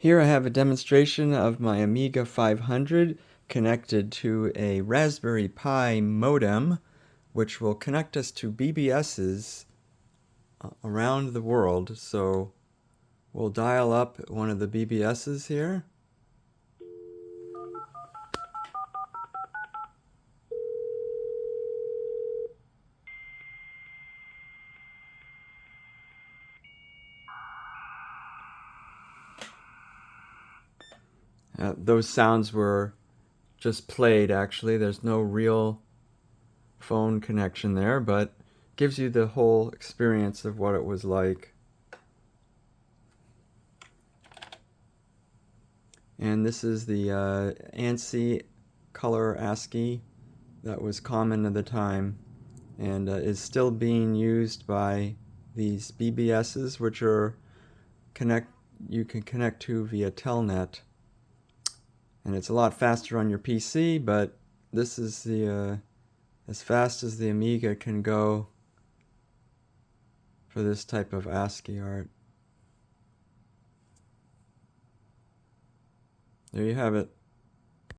Here I have a demonstration of my Amiga 500 connected to a Raspberry Pi modem, which will connect us to BBSs around the world. So we'll dial up one of the BBSs here. Those sounds were just played, actually. There's no real phone connection there, but gives you the whole experience of what it was like. And this is the ANSI color ASCII that was common at the time and is still being used by these BBSs, which are you can connect to via Telnet. And it's a lot faster on your PC, but this is the as fast as the Amiga can go for this type of ASCII art. There you have it.